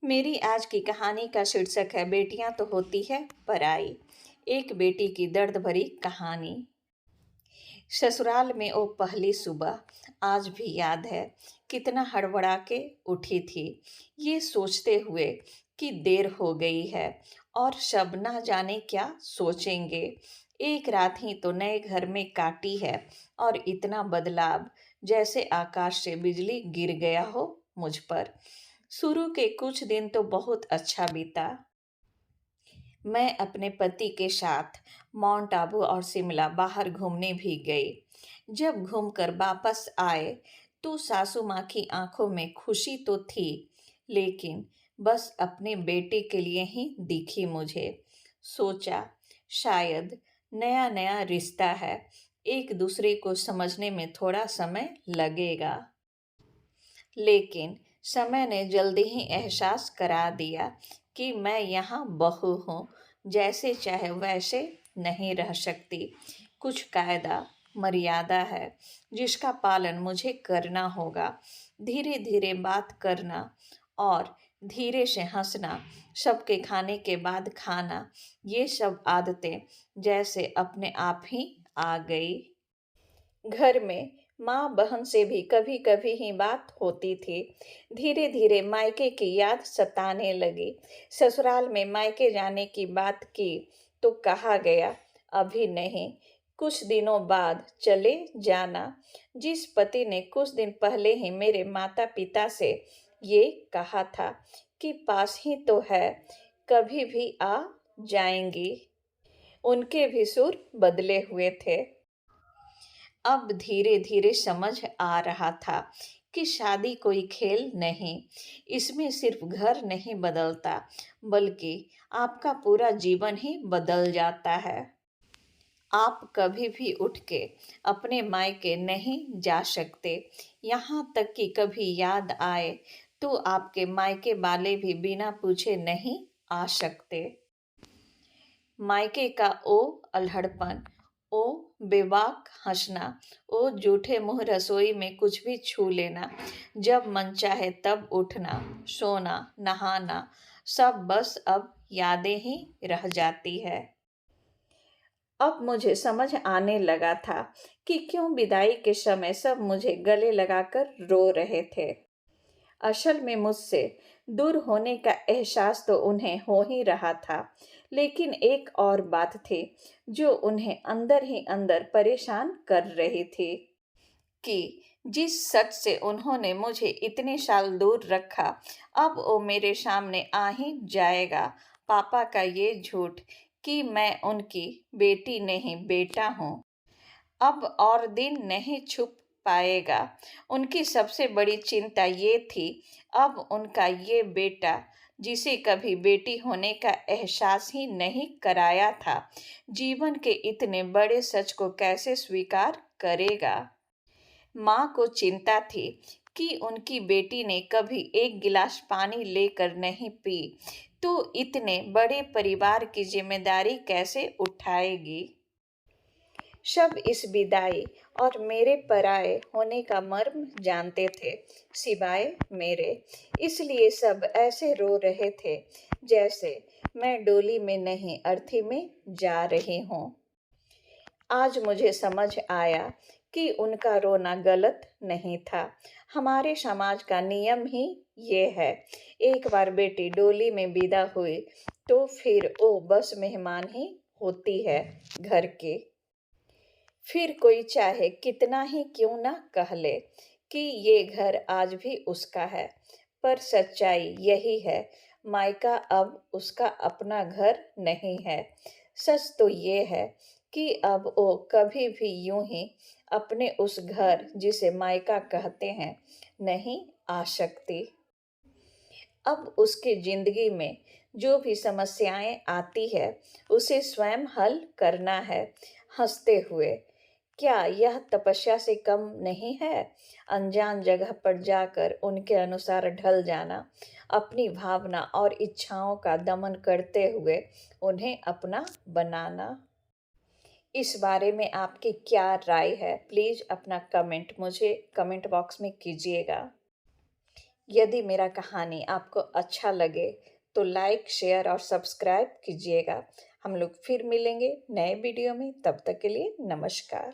मेरी आज की कहानी का शीर्षक है बेटियां तो होती है पराई। एक बेटी की दर्द भरी कहानी। ससुराल में वो पहली सुबह आज भी याद है। कितना हड़बड़ा के उठी थी, ये सोचते हुए कि देर हो गई है और सब ना जाने क्या सोचेंगे। एक रात ही तो नए घर में काटी है और इतना बदलाव, जैसे आकाश से बिजली गिर गया हो मुझ पर। शुरू के कुछ दिन तो बहुत अच्छा बीता। मैं अपने पति के साथ माउंट आबू और शिमला बाहर घूमने भी गई। जब घूमकर वापस आए तो सासू माँ की आंखों में खुशी तो थी, लेकिन बस अपने बेटे के लिए ही दिखी मुझे। सोचा शायद नया नया रिश्ता है, एक दूसरे को समझने में थोड़ा समय लगेगा। लेकिन समय ने जल्दी ही एहसास करा दिया कि मैं यहाँ बहू हूँ, जैसे चाहे वैसे नहीं रह सकती। कुछ कायदा मर्यादा है जिसका पालन मुझे करना होगा। धीरे धीरे बात करना और धीरे से हंसना, सबके खाने के बाद खाना, ये सब आदतें जैसे अपने आप ही आ गई। घर में माँ बहन से भी कभी कभी ही बात होती थी। धीरे धीरे मायके की याद सताने लगी। ससुराल में मायके जाने की बात की तो कहा गया अभी नहीं, कुछ दिनों बाद चले जाना। जिस पति ने कुछ दिन पहले ही मेरे माता पिता से ये कहा था कि पास ही तो है, कभी भी आ जाएंगी, उनके भी सुर बदले हुए थे। अब धीरे धीरे समझ आ रहा था कि शादी कोई खेल नहीं। इसमें सिर्फ घर नहीं बदलता, बल्कि आपका पूरा जीवन ही बदल जाता है। आप कभी भी उठ के अपने मायके नहीं जा सकते। यहाँ तक कि कभी याद आए तो आपके मायके वाले भी बिना पूछे नहीं आ सकते। मायके का ओ अल्हड़पन, ओ बेबाक हंसना, ओ जूठे मुंह रसोई में कुछ भी छू लेना, जब मन चाहे तब उठना, सोना, नहाना, सब बस अब यादें ही रह जाती है। अब मुझे समझ आने लगा था कि क्यों विदाई के समय सब मुझे गले लगाकर रो रहे थे। असल में मुझसे दूर होने का एहसास तो उन्हें हो ही रहा था, लेकिन एक और बात थी जो उन्हें अंदर ही अंदर परेशान कर रही थी कि जिस सच से उन्होंने मुझे इतने साल दूर रखा, अब वो मेरे सामने आ ही जाएगा। पापा का ये झूठ कि मैं उनकी बेटी नहीं बेटा हूँ, अब और दिन नहीं छुप पाएगा। उनकी सबसे बड़ी चिंता ये थी, अब उनका ये बेटा, जिसे कभी बेटी होने का एहसास ही नहीं कराया था, जीवन के इतने बड़े सच को कैसे स्वीकार करेगा। माँ को चिंता थी कि उनकी बेटी ने कभी एक गिलास पानी लेकर नहीं पी, तो इतने बड़े परिवार की जिम्मेदारी कैसे उठाएगी। सब इस विदाई और मेरे पराये होने का मर्म जानते थे, सिवाय मेरे। इसलिए सब ऐसे रो रहे थे जैसे मैं डोली में नहीं अर्थी में जा रही हूँ। आज मुझे समझ आया कि उनका रोना गलत नहीं था। हमारे समाज का नियम ही ये है, एक बार बेटी डोली में विदा हुई तो फिर वो बस मेहमान ही होती है घर की। फिर कोई चाहे कितना ही क्यों ना कह ले कि ये घर आज भी उसका है, पर सच्चाई यही है, मायका अब उसका अपना घर नहीं है। सच तो ये है कि अब वो कभी भी यूं ही अपने उस घर जिसे मायका कहते हैं नहीं आ सकती। अब उसकी जिंदगी में जो भी समस्याएं आती है, उसे स्वयं हल करना है, हंसते हुए। क्या यह तपस्या से कम नहीं है? अनजान जगह पर जाकर उनके अनुसार ढल जाना, अपनी भावना और इच्छाओं का दमन करते हुए उन्हें अपना बनाना। इस बारे में आपकी क्या राय है? प्लीज अपना कमेंट मुझे कमेंट बॉक्स में कीजिएगा। यदि मेरा कहानी आपको अच्छा लगे तो लाइक, शेयर और सब्सक्राइब कीजिएगा। हम लोग फिर मिलेंगे नए वीडियो में, तब तक के लिए नमस्कार।